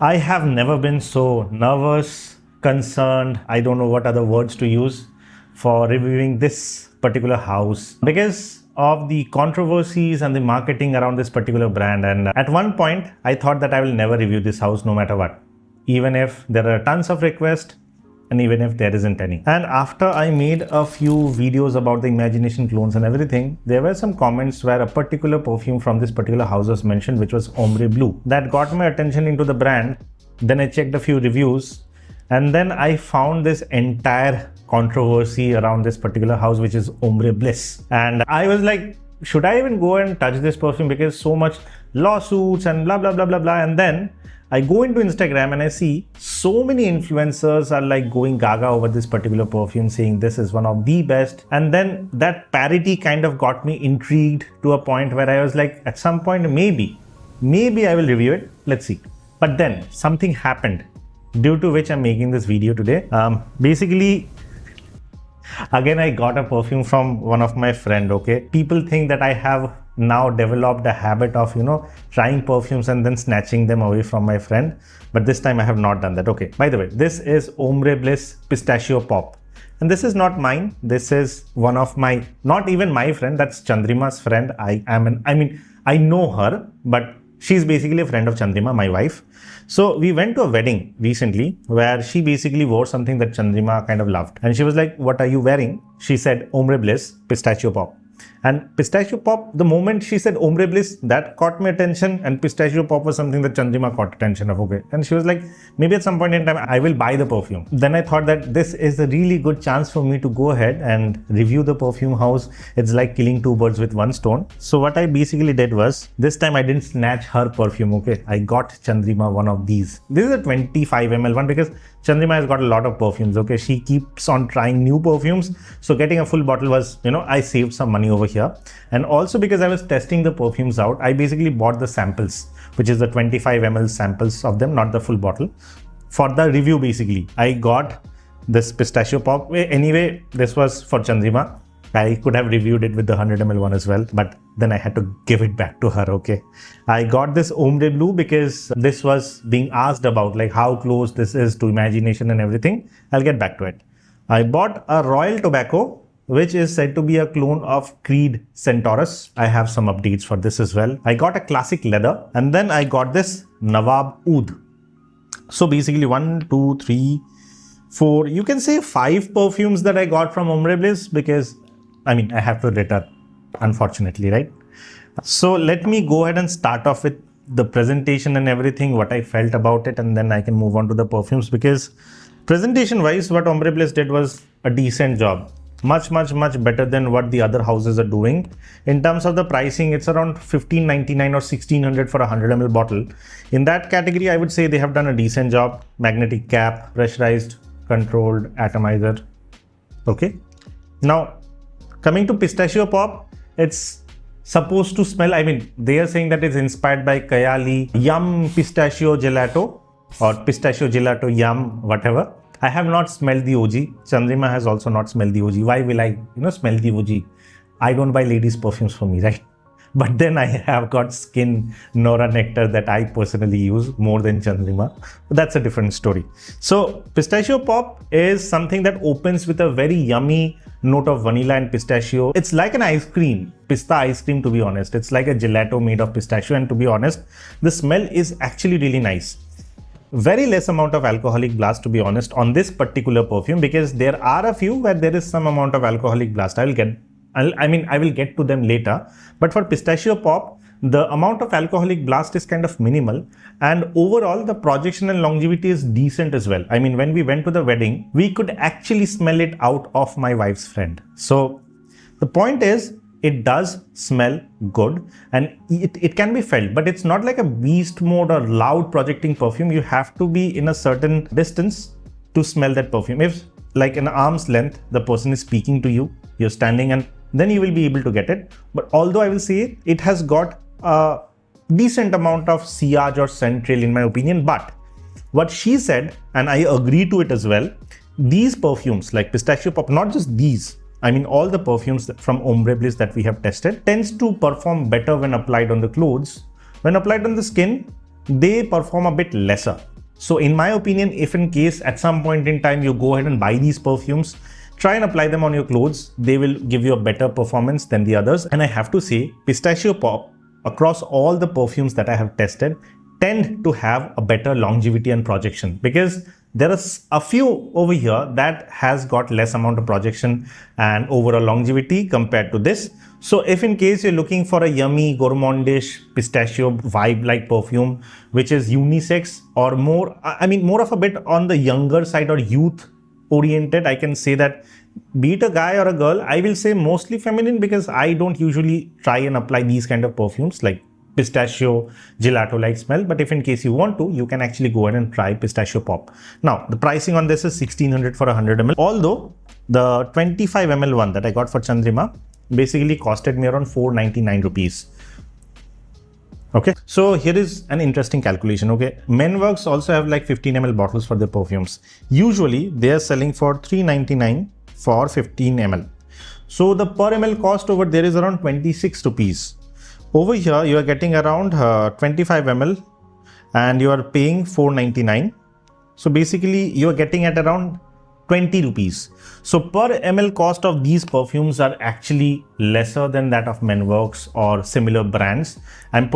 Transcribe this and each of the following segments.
I have never been so nervous, concerned, I don't know what other words to use for reviewing this particular house because of the controversies and the marketing around this particular brand. And at one point, I thought that I will never review this house no matter what, even if there are tons of requests and even if there isn't any. And after I made a few videos about the imagination clones and everything, there were some comments where a particular perfume from this particular house was mentioned, which was Ombre Blu. That got my attention into the brand. Then I checked a few reviews and then I found this entire controversy around this particular house, which is Ombre Bliss. And I was like, should I even go and touch this perfume, because so much lawsuits and blah, blah, blah, blah, blah. And then I go into Instagram and I see so many influencers are like going gaga over this particular perfume, saying this is one of the best. And then that parity kind of got me intrigued to a point where I was like, at some point, maybe I will review it. Let's see. But then something happened due to which I'm making this video today. Basically, again, I got a perfume from one of my friend, okay? People think that I have now developed a habit of, trying perfumes and then snatching them away from my friend. But this time I have not done that, okay? By the way, this is Ombre Bliss Pistachio Pop. And this is not mine. This is one of my, not even my friend, that's Chandrima's friend. I know her, but she's basically a friend of Chandrima, my wife. So we went to a wedding recently where she basically wore something that Chandrima kind of loved. And she was like, what are you wearing? She said, Ombre Bliss Pistachio Pop. And Pistachio Pop, the moment she said Ombre Bliss, that caught my attention, and Pistachio Pop was something that Chandrima caught attention of, okay. And she was like, maybe at some point in time, I will buy the perfume. Then I thought that this is a really good chance for me to go ahead and review the perfume house. It's like killing two birds with one stone. So what I basically did was, this time I didn't snatch her perfume, okay. I got Chandrima one of these. This is a 25 ml one because Chandrima has got a lot of perfumes, okay. She keeps on trying new perfumes. So getting a full bottle was, I saved some money over here. And also because I was testing the perfumes out, I basically bought the samples, which is the 25 ml samples of them, not the full bottle. For the review, basically, I got this Pistachio Pop. Anyway, this was for Chandrima. I could have reviewed it with the 100 ml one as well, but then I had to give it back to her, okay. I got this Ombre Blu because this was being asked about, like how close this is to imagination and everything. I'll get back to it. I bought a Royal Tobacco, which is said to be a clone of Creed Centaurus. I have some updates for this as well. I got a classic leather, and then I got this Nawab Oud. So basically 1, 2, 3, 4, you can say 5 perfumes that I got from Ombre Bliss because I have to return, unfortunately, right? So let me go ahead and start off with the presentation and everything, what I felt about it, and then I can move on to the perfumes, because presentation wise, what Ombre Bliss did was a decent job. Much better than what the other houses are doing. In terms of the pricing, it's around $15.99 or $1600 for a 100 ml bottle. In that category, I would say they have done a decent job. Magnetic cap, pressurized, controlled, atomizer. Okay. Now, coming to Pistachio Pop, it's supposed to smell, they are saying that it's inspired by Kayali, Yum Pistachio Gelato or Pistachio Gelato Yum, whatever. I have not smelled the OG. Chandrima has also not smelled the OG. Why will I, smell the OG? I don't buy ladies' perfumes for me, right? But then I have got Skin Nora Nectar that I personally use more than Chandrima. But that's a different story. So Pistachio Pop is something that opens with a very yummy note of vanilla and pistachio. It's like an ice cream, pista ice cream, to be honest. It's like a gelato made of pistachio, and to be honest, the smell is actually really nice. Very less amount of alcoholic blast, to be honest, on this particular perfume, because there are a few where there is some amount of alcoholic blast. I will get to them later. But for Pistachio Pop, the amount of alcoholic blast is kind of minimal, and overall the projection and longevity is decent as well. When we went to the wedding, we could actually smell it out of my wife's friend. So the point is, it does smell good and it can be felt, but it's not like a beast mode or loud projecting perfume. You have to be in a certain distance to smell that perfume. If like an arm's length, the person is speaking to you, you're standing, and then you will be able to get it. But although I will say it has got a decent amount of sillage or scent trail in my opinion, but what she said, and I agree to it as well, these perfumes like Pistachio Pop, not just these, all the perfumes from Ombre Bliss that we have tested tends to perform better when applied on the clothes. When applied on the skin, they perform a bit lesser. So in my opinion, if in case at some point in time you go ahead and buy these perfumes, try and apply them on your clothes. They will give you a better performance than the others. And I have to say, Pistachio Pop, across all the perfumes that I have tested, tend to have a better longevity and projection, because there are a few over here that has got less amount of projection and overall longevity compared to this. So if in case you're looking for a yummy gourmandish pistachio vibe like perfume, which is unisex or more, I mean more of a bit on the younger side or youth oriented, I can say that be it a guy or a girl, I will say mostly feminine, because I don't usually try and apply these kind of perfumes like pistachio, gelato like smell. But if in case you want to, you can actually go ahead and try Pistachio Pop. Now the pricing on this is 1600 for 100 ml, although the 25 ml one that I got for Chandrima basically costed me around 499 rupees. Okay, so here is an interesting calculation. Okay, Menworks also have like 15 ml bottles for their perfumes. Usually they are selling for 399 for 15 ml. So the per ml cost over there is around 26 rupees. Over here you are getting around 25 ml and you are paying 499. So basically you are getting at around 20 rupees. So per ml cost of these perfumes are actually lesser than that of Menworks or similar brands. I'm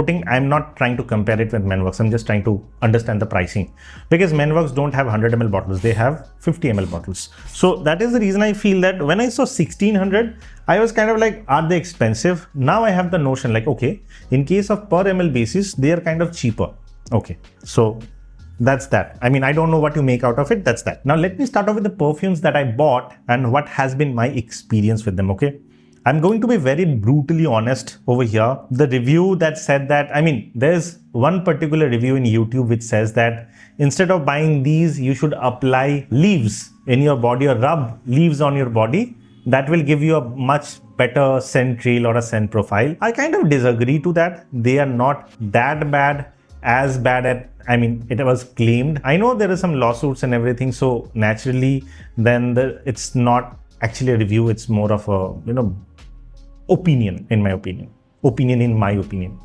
not trying to compare it with Menworks. I'm just trying to understand the pricing, because Menworks don't have 100 ml bottles. They have 50 ml bottles. So that is the reason I feel that when I saw 1600, I was kind of like, are they expensive? Now I have the notion like, okay, in case of per ml basis, they are kind of cheaper. Okay, so that's that. I mean, I don't know what you make out of it. That's that. Now let me start off with the perfumes that I bought and what has been my experience with them. Okay, I'm going to be very brutally honest over here. The review that said that, I mean, there's one particular review in YouTube which says that instead of buying these, you should apply leaves in your body or rub leaves on your body. That will give you a much better scent trail or a scent profile. I kind of disagree to that. They are not that bad, as bad at, I mean, it was claimed. I know there are some lawsuits and everything, so naturally then it's not actually a review, it's more of a, opinion in my opinion.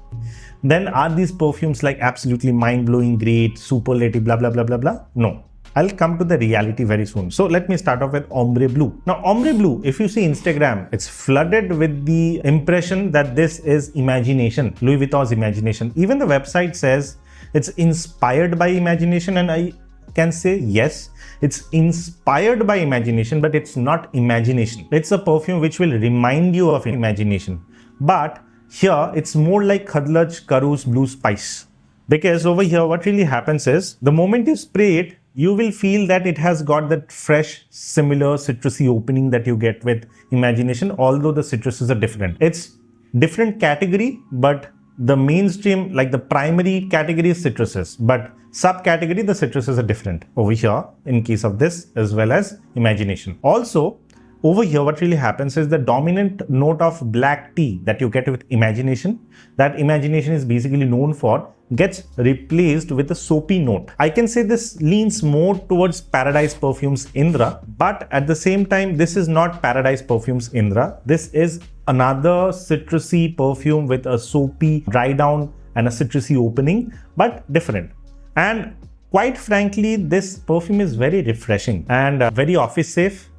Then are these perfumes like absolutely mind-blowing, great, superlative, blah, blah, blah, blah, blah? No. I'll come to the reality very soon. So let me start off with Ombre Blu. Now Ombre Blu, if you see Instagram, it's flooded with the impression that this is imagination, Louis Vuitton's imagination. Even the website says it's inspired by imagination, and I can say yes, it's inspired by imagination, but it's not imagination. It's a perfume which will remind you of imagination. But here it's more like Khadlaj Karu's Blue Spice. Because over here what really happens is, the moment you spray it, you will feel that it has got that fresh, similar citrusy opening that you get with imagination, although the citruses are different. It's different category, but the mainstream, like the primary category is citruses, but subcategory, the citruses are different over here in case of this as well as imagination. Also, over here what really happens is the dominant note of black tea that you get with imagination, that imagination is basically known for, gets replaced with a soapy note. I can say this leans more towards Paradise Perfumes Indra, but at the same time, this is not Paradise Perfumes Indra. This is another citrusy perfume with a soapy dry down and a citrusy opening, but different. And quite frankly, this perfume is very refreshing and very office safe,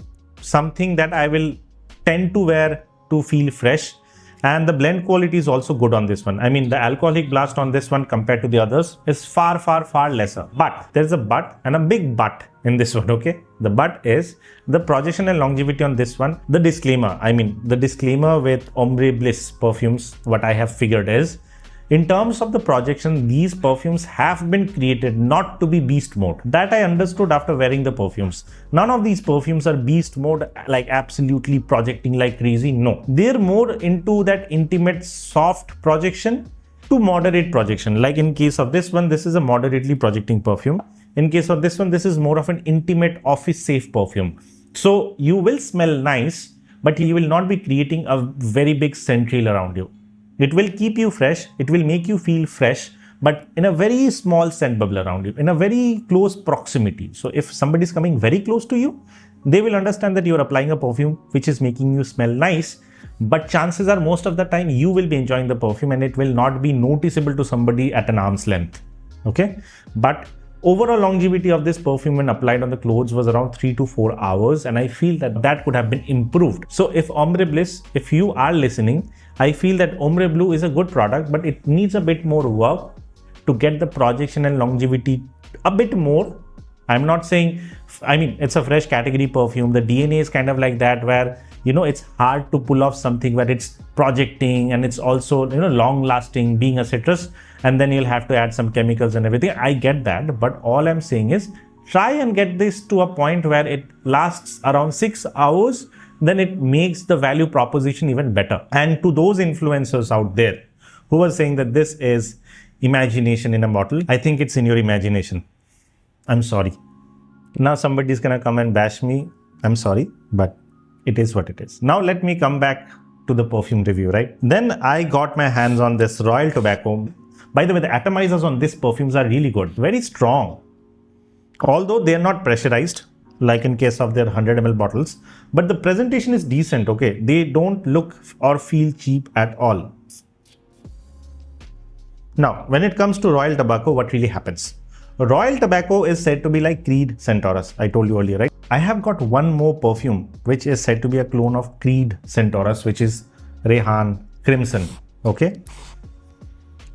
something that I will tend to wear to feel fresh. And the blend quality is also good on this one. I mean, the alcoholic blast on this one compared to the others is far, far, far lesser. But there's a but, and a big but in this one, okay? The but is the projection and longevity on this one. The disclaimer with Ombre Bliss Perfumes, what I have figured is, in terms of the projection, these perfumes have been created not to be beast mode. That I understood after wearing the perfumes. None of these perfumes are beast mode, like absolutely projecting like crazy. No, they're more into that intimate, soft projection to moderate projection. Like in case of this one, this is a moderately projecting perfume. In case of this one, this is more of an intimate, office safe perfume. So you will smell nice, but you will not be creating a very big scent trail around you. It will keep you fresh, it will make you feel fresh, but in a very small scent bubble around you, in a very close proximity. So if somebody is coming very close to you, they will understand that you are applying a perfume which is making you smell nice, but chances are most of the time you will be enjoying the perfume and it will not be noticeable to somebody at an arm's length. Okay, but overall longevity of this perfume when applied on the clothes was around 3 to 4 hours, and I feel that that could have been improved. So if Ombre Bliss, if you are listening, I feel that Ombre Blu is a good product, but it needs a bit more work to get the projection and longevity a bit more. I'm not saying, I mean, it's a fresh category perfume. The DNA is kind of like that, where, you know, it's hard to pull off something where it's projecting and it's also, you know, long lasting, being a citrus, and then you'll have to add some chemicals and everything. I get that, but all I'm saying is try and get this to a point where it lasts around 6 hours, then it makes the value proposition even better. And to those influencers out there who are saying that this is imagination in a bottle, I think it's in your imagination. I'm sorry. Now somebody's gonna come and bash me. I'm sorry, but it is what it is. Now let me come back to the perfume review, right? Then I got my hands on this Royal Tobacco. By the way, the atomizers on these perfumes are really good, very strong. Although they are not pressurized, like in case of their 100 ml bottles, but the presentation is decent, okay? They don't look or feel cheap at all. Now, when it comes to Royal Tobacco, what really happens? Royal Tobacco is said to be like Creed Centaurus. I told you earlier, right? I have got one more perfume, which is said to be a clone of Creed Centaurus, which is Rehan Crimson, okay?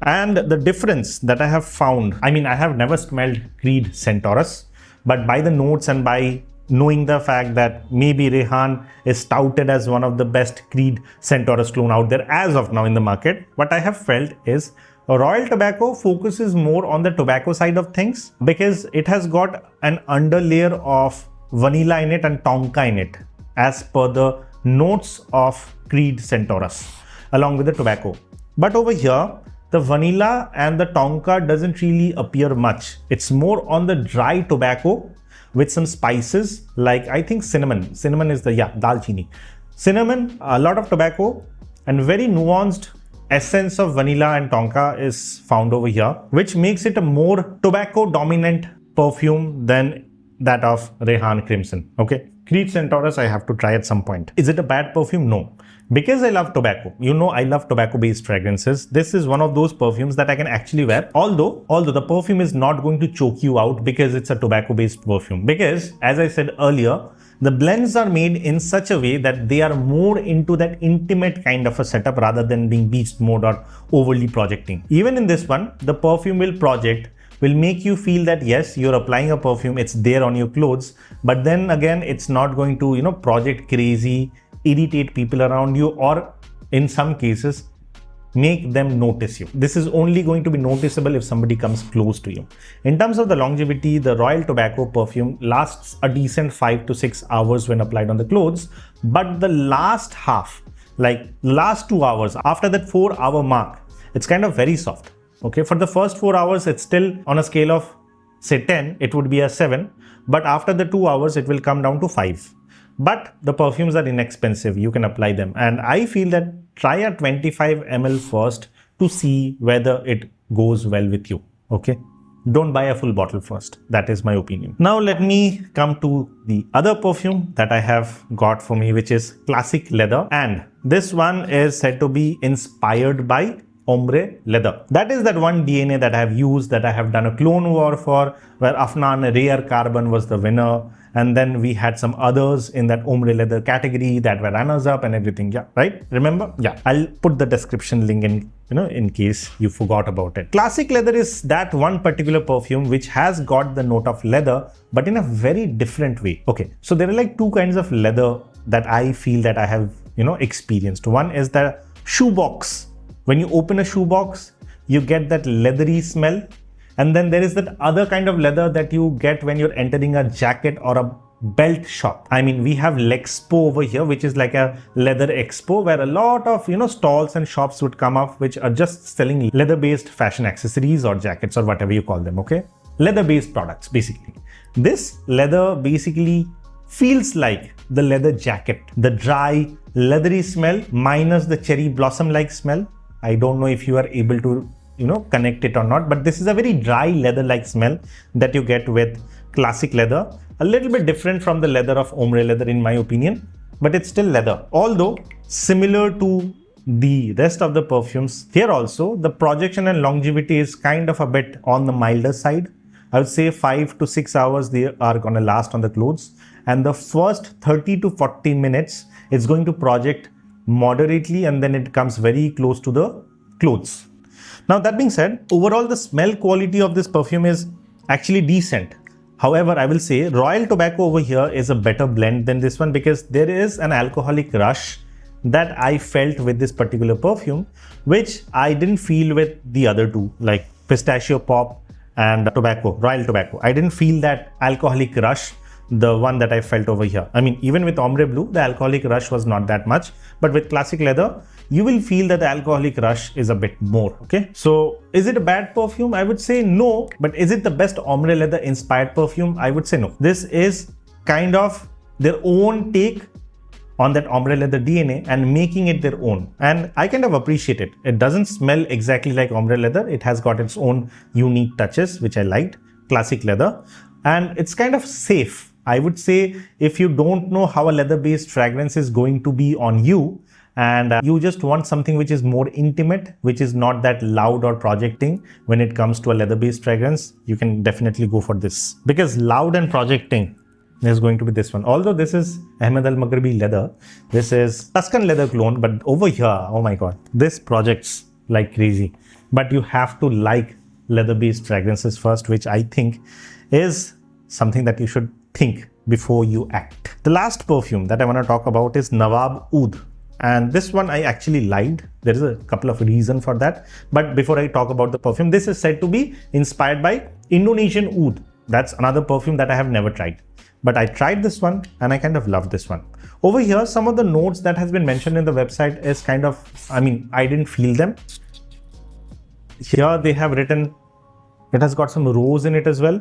And the difference that I have found, I mean, I have never smelled Creed Centaurus, but by the notes and by knowing the fact that maybe Rehan is touted as one of the best Creed Centaurus clone out there as of now in the market, what I have felt is Royal Tobacco focuses more on the tobacco side of things because it has got an underlayer of vanilla in it and tonka in it, as per the notes of Creed Centaurus, along with the tobacco. But over here, the vanilla and the tonka doesn't really appear much. It's more on the dry tobacco with some spices like, I think, cinnamon. Cinnamon is the, dalchini. Cinnamon, a lot of tobacco, and very nuanced essence of vanilla and tonka is found over here, which makes it a more tobacco dominant perfume than that of Rehan Crimson. Okay, Creed Centaurus I have to try at some point. Is it a bad perfume? No, because I love tobacco. You know, I love tobacco based fragrances. This is one of those perfumes that I can actually wear, although the perfume is not going to choke you out because it's a tobacco based perfume, because as I said earlier, the blends are made in such a way that they are more into that intimate kind of a setup rather than being beast mode or overly projecting. Even in this one, the perfume will project, will make you feel that yes, you're applying a perfume, it's there on your clothes, but then again, it's not going to, you know, project crazy, irritate people around you, or in some cases, make them notice you. This is only going to be noticeable if somebody comes close to you. In terms of the longevity, the Royal Tobacco perfume lasts a decent 5 to 6 hours when applied on the clothes, but the last half, like last 2 hours, after that 4-hour mark, it's kind of very soft. Okay, for the first 4 hours, it's still on a scale of say 10, it would be a 7, but after the 2 hours, it will come down to 5. But the perfumes are inexpensive, you can apply them. And I feel that try a 25 ml first to see whether it goes well with you, okay? Don't buy a full bottle first. That is my opinion. Now let me come to the other perfume that I have got for me, which is Classic Leather. And this one is said to be inspired by Ombre Leather. That is that one DNA that I have used, that I have done a clone war for, where Afnan Rare Carbon was the winner. And then we had some others in that Ombre Leather category that were runners up and everything. Yeah, right? Remember? Yeah, I'll put the description link in, in case you forgot about it. Classic Leather is that one particular perfume which has got the note of leather, but in a very different way. Okay, so there are like two kinds of leather that I feel that I have, experienced. One is the shoebox. When you open a shoebox, you get that leathery smell. And then there is that other kind of leather that you get when you're entering a jacket or a belt shop. I mean, we have Lexpo over here, which is like a leather expo where a lot of, stalls and shops would come up, which are just selling leather-based fashion accessories or jackets or whatever you call them, okay? Leather-based products, basically. This leather basically feels like the leather jacket. The dry, leathery smell minus the cherry blossom-like smell. I don't know if you are able to connect it or not, but this is a very dry leather-like smell that you get with Classic Leather. A little bit different from the leather of Ombre Leather in my opinion, but it's still leather. Although similar to the rest of the perfumes, here also the projection and longevity is kind of a bit on the milder side. I would say 5 to 6 hours they are going to last on the clothes, and the first 30 to 40 minutes it's going to project moderately, and then it comes very close to the clothes. Now that being said, overall the smell quality of this perfume is actually decent. However, I will say Royal Tobacco over here is a better blend than this one, because there is an alcoholic rush that I felt with this particular perfume, which I didn't feel with the other two, like Pistachio Pop and Tobacco, Royal Tobacco. I didn't feel that alcoholic rush, the one that I felt over here. I mean, even with Ombre Blu, the alcoholic rush was not that much, but with Classic Leather, you will feel that the alcoholic rush is a bit more, okay? So, is it a bad perfume? I would say no, but is it the best Ombre Leather inspired perfume? I would say no. This is kind of their own take on that Ombre Leather DNA and making it their own. And I kind of appreciate it. It doesn't smell exactly like Ombre Leather. It has got its own unique touches, which I liked, Classic Leather. And it's kind of safe. I would say if you don't know how a leather-based fragrance is going to be on you, and you just want something which is more intimate, which is not that loud or projecting when it comes to a leather-based fragrance, you can definitely go for this. Because loud and projecting is going to be this one. Although this is Ahmed Al Maghribi leather, this is Tuscan leather clone, but over here, oh my god, this projects like crazy. But you have to like leather-based fragrances first, which I think is something that you should think before you act. The last perfume that I want to talk about is Nawab Oud. And this one I actually liked. There is a couple of reasons for that. But before I talk about the perfume, this is said to be inspired by Indonesian Oud. That's another perfume that I have never tried. But I tried this one and I kind of loved this one. Over here, some of the notes that has been mentioned in the website is kind of, I mean, I didn't feel them. Here they have written, it has got some rose in it as well.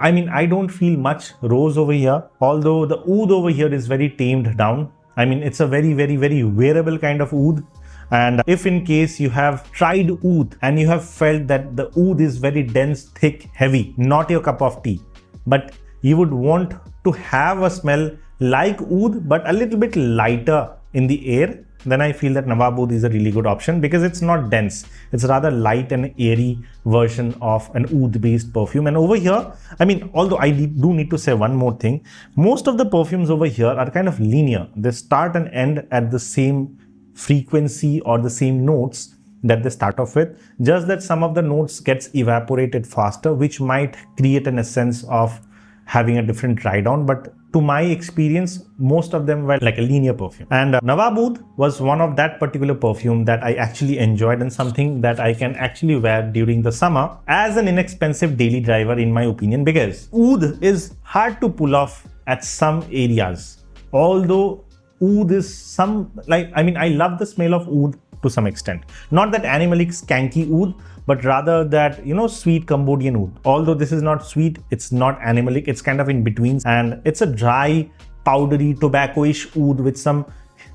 I mean, I don't feel much rose over here, although the oud over here is very tamed down. I mean, it's a very wearable kind of oud. And if in case you have tried oud and you have felt that the oud is very dense, thick, heavy, not your cup of tea, but you would want to have a smell like oud, but a little bit lighter in the air, then I feel that Nawab Oud is a really good option, because it's not dense. It's rather light and airy version of an oud based perfume. And over here, I mean, although I do need to say one more thing, most of the perfumes over here are kind of linear. They start and end at the same frequency or the same notes that they start off with, just that some of the notes gets evaporated faster, which might create an essence of having a different dry down. But to my experience, most of them were like a linear perfume. And Nawab Oud was one of that particular perfume that I actually enjoyed, and something that I can actually wear during the summer as an inexpensive daily driver, in my opinion, because oud is hard to pull off at some areas. Although oud is I love the smell of oud to some extent. Not that animalic skanky oud, but rather that, you know, sweet Cambodian oud. Although this is not sweet, it's not animalic, it's kind of in between, and it's a dry, powdery, tobacco-ish oud with some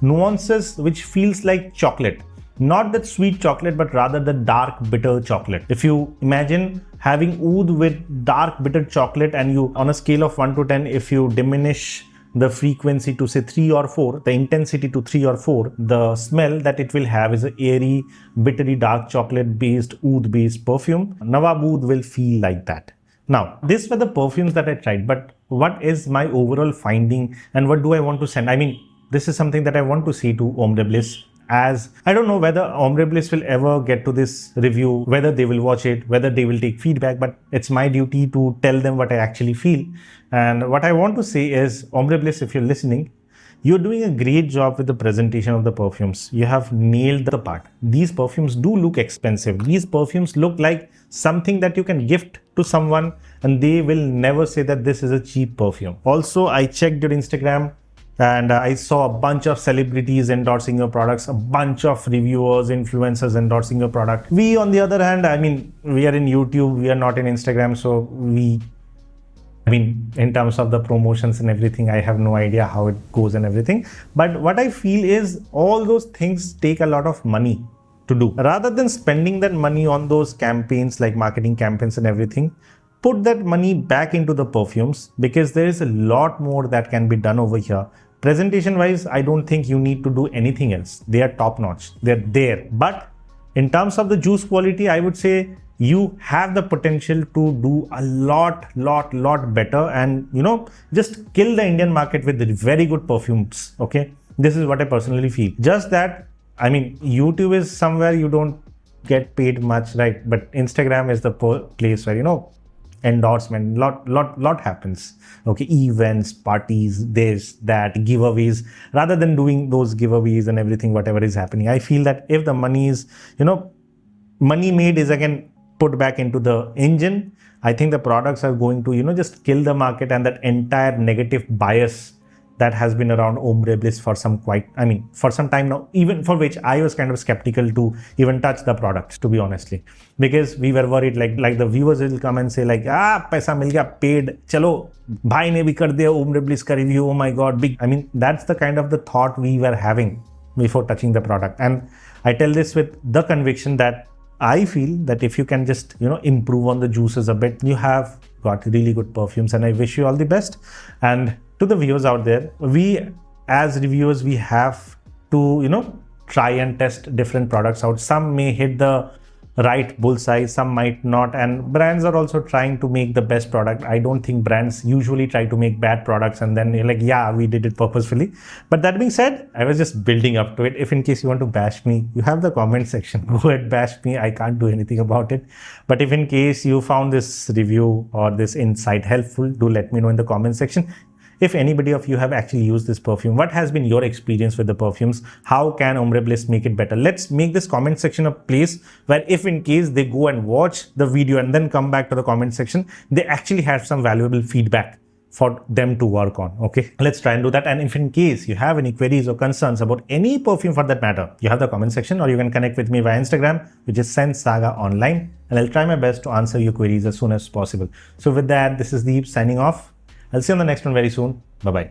nuances which feels like chocolate. Not that sweet chocolate, but rather the dark, bitter chocolate. If you imagine having oud with dark, bitter chocolate, and you, on a scale of 1 to 10, if you diminish the frequency to say 3 or 4, the intensity to 3 or 4, the smell that it will have is an airy, bittery, dark chocolate based, oud based perfume. Nawab Oud will feel like that. Now, these were the perfumes that I tried, but what is my overall finding and what do I want to send? I mean, this is something that I want to say to Ombre Bliss, as I don't know whether Ombre Bliss will ever get to this review, whether they will watch it, whether they will take feedback, but it's my duty to tell them what I actually feel. And what I want to say is, Ombre Bliss, if you're listening, you're doing a great job with the presentation of the perfumes. You have nailed the part. These perfumes do look expensive. These perfumes look like something that you can gift to someone and they will never say that this is a cheap perfume. Also, I checked your Instagram and I saw a bunch of celebrities endorsing your products, a bunch of reviewers, influencers endorsing your product. We, on the other hand, I mean, we are in YouTube, we are not in Instagram, so in terms of the promotions and everything, I have no idea how it goes and everything. But what I feel is all those things take a lot of money to do. Rather than spending that money on those campaigns, like marketing campaigns and everything, put that money back into the perfumes, because there is a lot more that can be done over here. Presentation wise, I don't think you need to do anything else. They are top notch. They're there. But in terms of the juice quality, I would say you have the potential to do a lot better, and just kill the Indian market with very good perfumes. Okay, this is what I personally feel. Just that, I mean, YouTube is somewhere you don't get paid much, right? But Instagram is the place where endorsement, lot happens. Okay, events, parties, this, that, giveaways. Rather than doing those giveaways and everything, whatever is happening, I feel that if the money is, money made is again put back into the engine, I think the products are going to, just kill the market, and that entire negative bias that has been around Ombre Bliss for some time now, even for which I was kind of skeptical to even touch the products, to be honestly, because we were worried like the viewers will come and say like, paisa mil gaya, paid, chalo, bhai ne bhi kar diya Ombre Bliss ka review, oh my god, big. I mean, that's the kind of the thought we were having before touching the product. And I tell this with the conviction that I feel that if you can just, improve on the juices a bit, you have got really good perfumes, and I wish you all the best. And to the viewers out there, we as reviewers, we have to, try and test different products out. Some may hit the right bullseye, some might not, and brands are also trying to make the best product. I don't think brands usually try to make bad products and then you're like, yeah, we did it purposefully. But that being said, I was just building up to it. If in case you want to bash me, you have the comment section. Go ahead, bash me. I can't do anything about it. But if in case you found this review or this insight helpful, do let me know in the comment section. If anybody of you have actually used this perfume, what has been your experience with the perfumes? How can Ombre Bliss make it better? Let's make this comment section a place where if in case they go and watch the video and then come back to the comment section, they actually have some valuable feedback for them to work on. Okay, let's try and do that. And if in case you have any queries or concerns about any perfume for that matter, you have the comment section, or you can connect with me via Instagram, which is Saga online, and I'll try my best to answer your queries as soon as possible. So with that, this is Deep signing off. I'll see you on the next one very soon. Bye-bye.